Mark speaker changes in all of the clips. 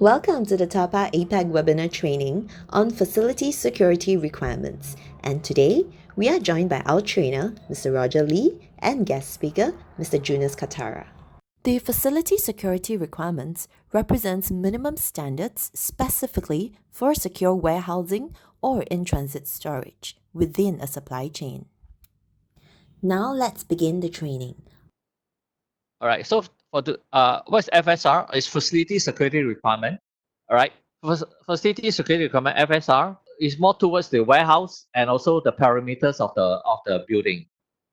Speaker 1: Welcome to the TAPA APAC webinar training on facility security requirements. And today, we are joined by our trainer, Mr. Roger Lee, and guest speaker, Mr. Jonas Katara. The facility security requirements represents minimum standards specifically for secure warehousing or in-transit storage within a supply chain. Now let's begin the training.
Speaker 2: All right. So for the what's FSR? Is facility security requirement. All right. Facility security requirement (FSR) is more towards the warehouse and also the perimeters of the building.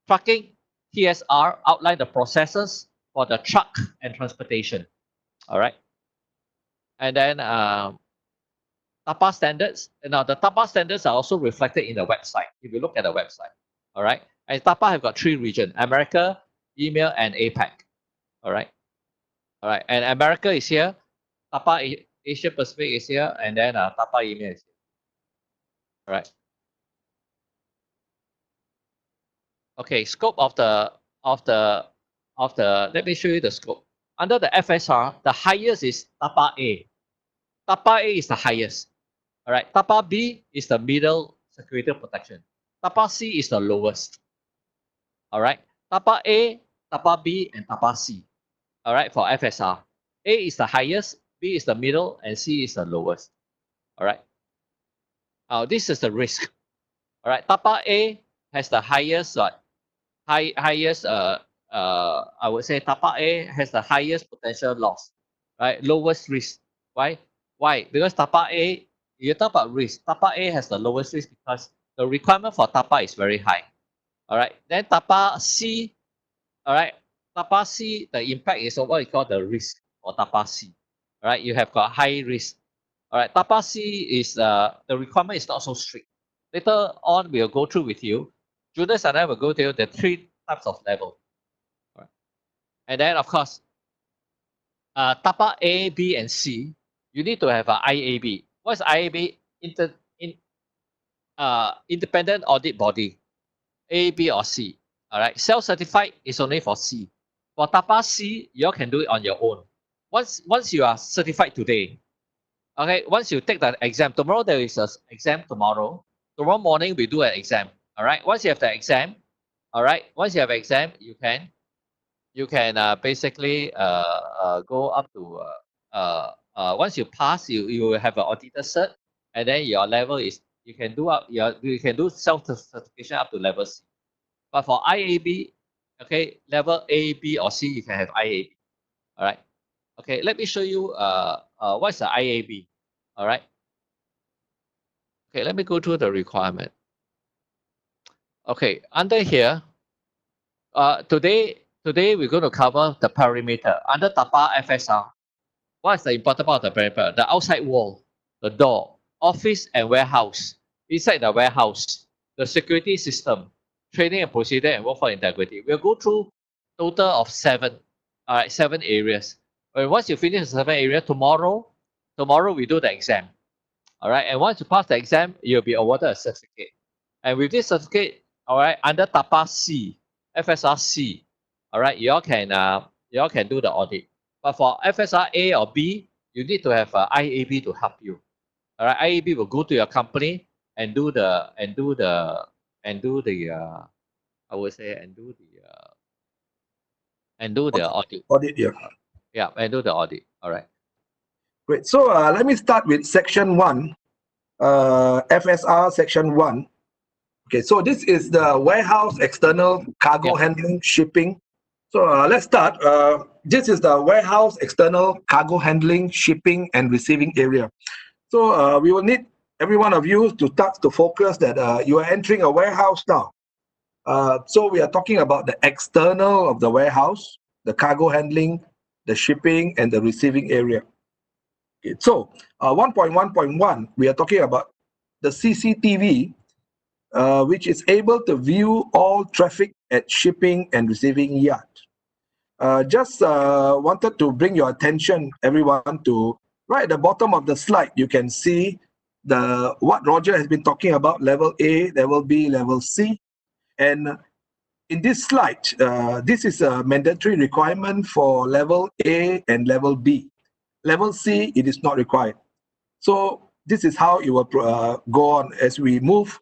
Speaker 2: Trucking (TSR) outline the processes for the truck and transportation. All right. And then TAPA standards. Now the TAPA standards are also reflected in the website. If you look at the website, all right. And TAPA have got 3 regions: America, EMEA, and APAC. All right. All right. And America is here. TAPA Asia Pacific is here, and then TAPA EMEA is here. All right. Okay. Scope of the. Let me show you the scope. Under the FSR, the highest is TAPA A. TAPA A is the highest. All right. TAPA B is the middle security protection. TAPA C is the lowest. All right. TAPA A, TAPA B, and TAPA C. All right. For FSR, A is the highest, B is the middle, and C is the lowest. All right. Now this is the risk. All right. TAPA A has the highest, I would say TAPA A has the highest potential loss, right? Lowest risk. Why? Why? Because TAPA A, you talk about risk. TAPA A has the lowest risk because the requirement for TAPA is very high. All right. Then TAPA C, all right. TAPA C, the impact is what we call the risk for TAPA C. All right. You have got high risk. All right. TAPA C is the requirement is not so strict. Later on, we'll go through with you. Jonas and I will go through the 3 types of level. All right. And then, of course, TAPA A, B, and C, you need to have an IAB. What's IAB? Independent audit body. A, B, or C. All right. Self-certified is only for C. For TAPA C, you all can do it on your own. Once you are certified today, okay, once you take the exam, tomorrow there is an exam tomorrow. Tomorrow morning we do an exam. All right. Once you have the exam, all right. Once you have exam, you can basically go up to once you pass, you will have an auditor cert, and then your level is you can do self certification up to level C. But for IAB, okay, level A, B, or C, you can have IAB. All right. Okay, let me show you what's the IAB. All right. Okay, let me go through the requirement. Okay, under here, today we're going to cover the perimeter under TAPA FSR. What's the important part of the perimeter? The outside wall, the door, office and warehouse. Inside the warehouse, the security system, training and procedure, and workforce integrity. We'll go through total of 7. All right, 7 areas. And once you finish the 7 areas, tomorrow we do the exam. All right, and once you pass the exam, you'll be awarded a certificate. And with this certificate, all right, under TAPA C, FSR C, all right, you all can do the audit. But for FSR A or B, you need to have IAB to help you. All right, IAB will go to your company and do the I would say and do the audit.
Speaker 3: Audit, yeah.
Speaker 2: Yeah, and do the audit. All right.
Speaker 3: Great. So let me start with section 1, FSR section 1. Okay, so this is the warehouse, external, cargo handling, shipping. So let's start. This is the warehouse, external, cargo handling, shipping, and receiving area. So we will need every one of you to start to focus that you are entering a warehouse now. So we are talking about the external of the warehouse, the cargo handling, the shipping, and the receiving area. Okay, so 1.1.1, we are talking about the CCTV, which is able to view all traffic at shipping and receiving yard. Just wanted to bring your attention, everyone, to right at the bottom of the slide, you can see what Roger has been talking about, level A, level B, level C. And in this slide, this is a mandatory requirement for level A and level B. Level C, it is not required. So this is how it will go on as we move.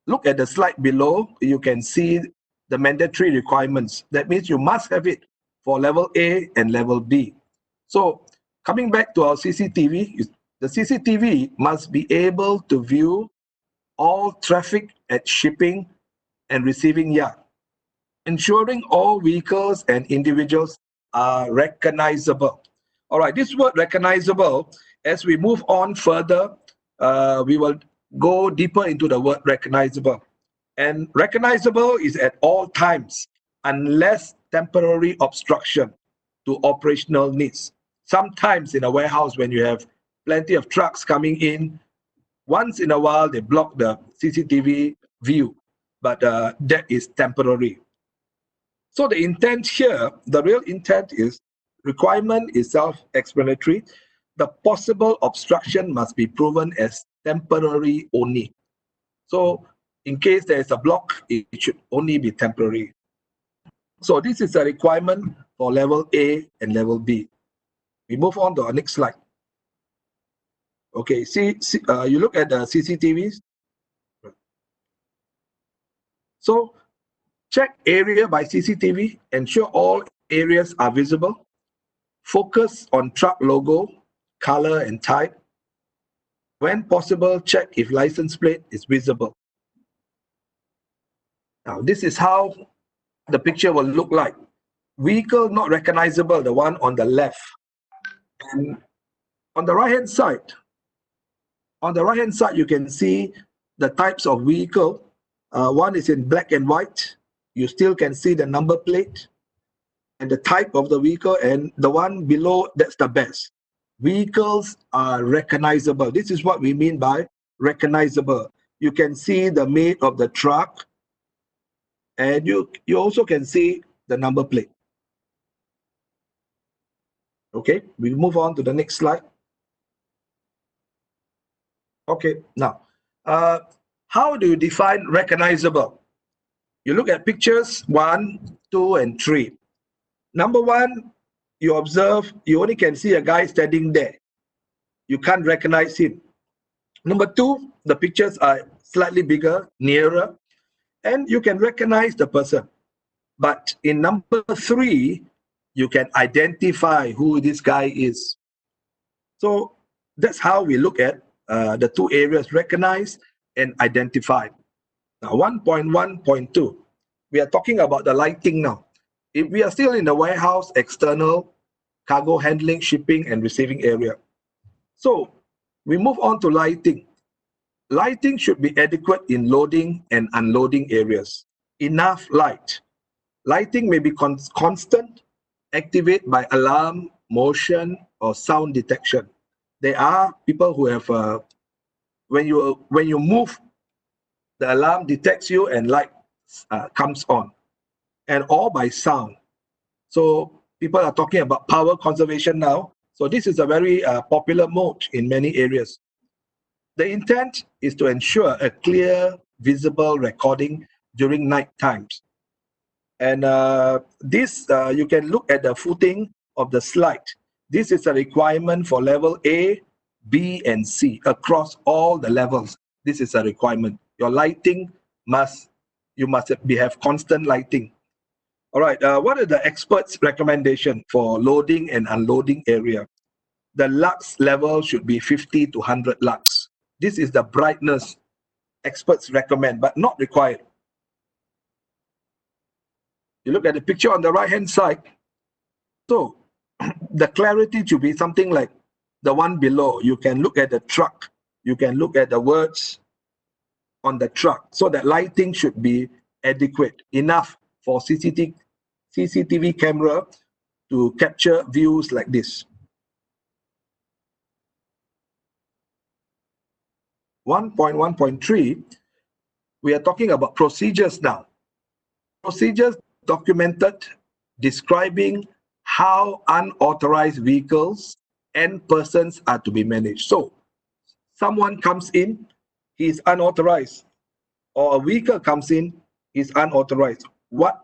Speaker 3: Look at the slide below. You can see the mandatory requirements. That means you must have it for level A and level B. So coming back to our CCTV, the CCTV must be able to view all traffic at shipping and receiving yard, ensuring all vehicles and individuals are recognizable. All right, this word recognizable, as we move on further, we will go deeper into the word recognizable. And recognizable is at all times, unless temporary obstruction to operational needs. Sometimes in a warehouse, when you have plenty of trucks coming in, once in a while they block the CCTV view, but that is temporary. So the intent here, the real intent is, requirement is self-explanatory. The possible obstruction must be proven as temporary only. So in case there is a block, it should only be temporary. So this is a requirement for level A and level B. We move on to our next slide. Okay, you look at the CCTVs. So check area by CCTV, ensure all areas are visible. Focus on truck logo, color and type. When possible, check if license plate is visible. Now, this is how the picture will look like. Vehicle not recognizable, the one on the left. And on the right-hand side, you can see the types of vehicle. One is in black and white. You still can see the number plate and the type of the vehicle, and the one below, that's the best. Vehicles are recognizable. This is what we mean by recognizable. You can see the make of the truck, and you also can see the number plate. Okay, we move on to the next slide. Okay, now, how do you define recognizable? You look at pictures 1, 2, and 3. Number 1, you observe, you only can see a guy standing there. You can't recognize him. Number 2, the pictures are slightly bigger, nearer, and you can recognize the person. But in number 3, you can identify who this guy is. So that's how we look at the two areas, recognize and identify. Now, 1.1.2, we are talking about the lighting now. If we are still in the warehouse, external, cargo handling, shipping, and receiving area. So we move on to lighting. Lighting should be adequate in loading and unloading areas. Enough light. Lighting may be constant, activate by alarm, motion, or sound detection. There are people who have, when you move, the alarm detects you and light comes on, and all by sound. So people are talking about power conservation now. So this is a very popular mode in many areas. The intent is to ensure a clear, visible recording during night times. And this, you can look at the footing of the slide. This is a requirement for level A, B, and C across all the levels. This is a requirement. Your lighting you must have constant lighting. All right, what are the experts' recommendation for loading and unloading area? The lux level should be 50 to 100 lux. This is the brightness experts recommend, but not required. You look at the picture on the right-hand side. So the clarity should be something like the one below. You can look at the truck. You can look at the words on the truck. So that lighting should be adequate, enough for CCTV camera to capture views like this. 1.1.3, we are talking about procedures now. Procedures documented describing how unauthorized vehicles and persons are to be managed. So someone comes in, he is unauthorized, or a vehicle comes in, is unauthorized. What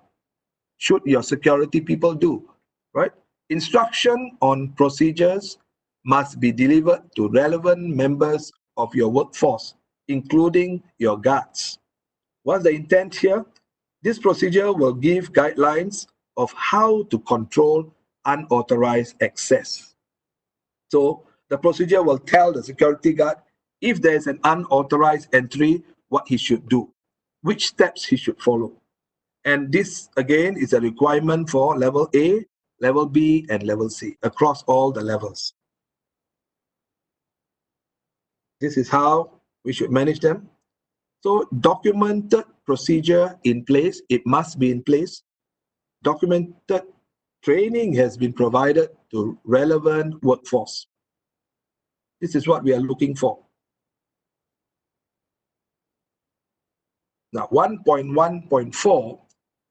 Speaker 3: should your security people do, right? Instruction on procedures must be delivered to relevant members of your workforce, including your guards. What's the intent here? This procedure will give guidelines of how to control unauthorized access. So the procedure will tell the security guard if there's an unauthorized entry, what he should do, which steps he should follow. And this, again, is a requirement for level A, level B, and level C across all the levels. This is how we should manage them. So documented procedure in place, it must be in place. Documented training has been provided to relevant workforce. This is what we are looking for. Now, 1.1.4,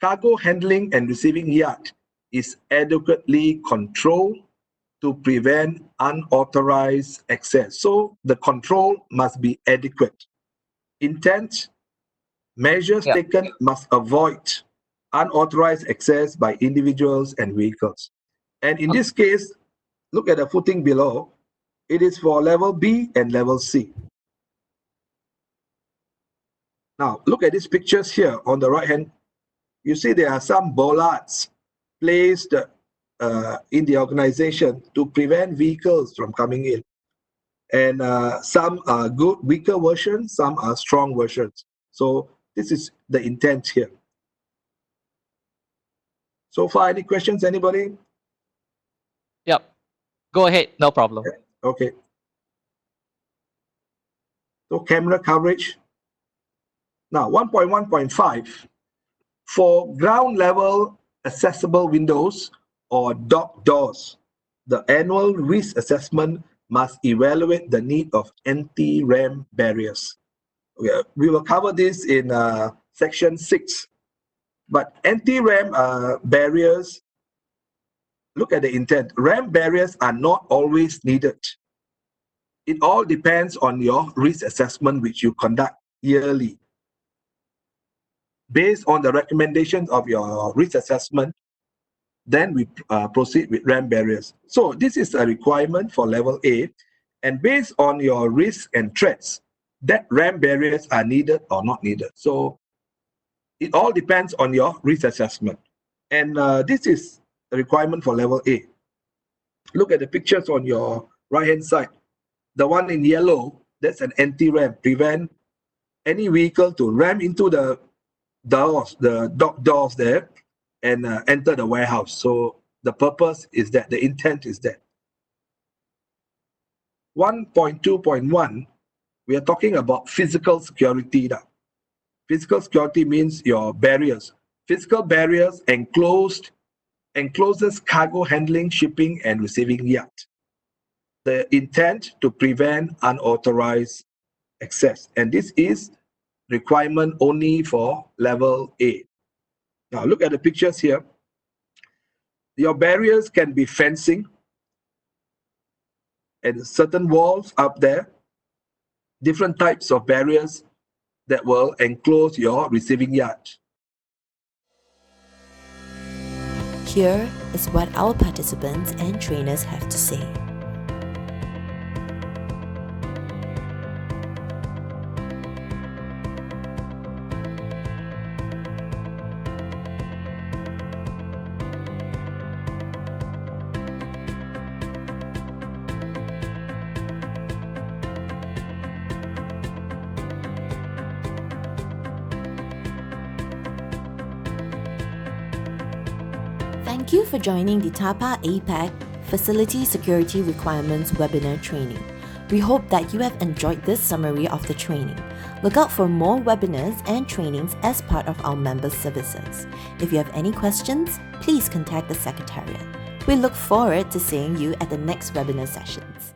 Speaker 3: cargo handling and receiving yard is adequately controlled to prevent unauthorized access. So the control must be adequate. Intent, measures taken must avoid unauthorized access by individuals and vehicles. And in this case, look at the footing below. It is for level B and level C. Now, look at these pictures here on the right hand. You see there are some bollards placed in the organization to prevent vehicles from coming in. And some are good, weaker versions, some are strong versions. So this is the intent here. So far, any questions, anybody?
Speaker 2: Yep. Go ahead, no problem.
Speaker 3: Okay. So camera coverage. Now, 1.1.5, for ground level accessible windows or dock doors, the annual risk assessment must evaluate the need of anti-ram barriers. We will cover this in section 6. But anti-ram barriers, look at the intent. Ram barriers are not always needed. It all depends on your risk assessment, which you conduct yearly. Based on the recommendations of your risk assessment, then we proceed with ram barriers. So this is a requirement for level A, and based on your risks and threats, that ram barriers are needed or not needed. So it all depends on your risk assessment. And this is a requirement for level A. Look at the pictures on your right-hand side. The one in yellow, that's an anti-ram, prevent any vehicle to ram into the doors, the dock doors there, and enter the warehouse. So the purpose is that, the intent is that. 1.2.1, we are talking about physical security now. Physical security means your barriers. Physical barriers encloses cargo handling, shipping, and receiving yard. The intent to prevent unauthorized access. And this is requirement only for level A. Now look at the pictures here. Your barriers can be fencing and certain walls up there, different types of barriers that will enclose your receiving yard.
Speaker 1: Here is what our participants and trainers have to say. Thank you for joining the TAPA APAC Facility Security Requirements webinar training. We hope that you have enjoyed this summary of the training. Look out for more webinars and trainings as part of our members' services. If you have any questions, please contact the Secretariat. We look forward to seeing you at the next webinar sessions.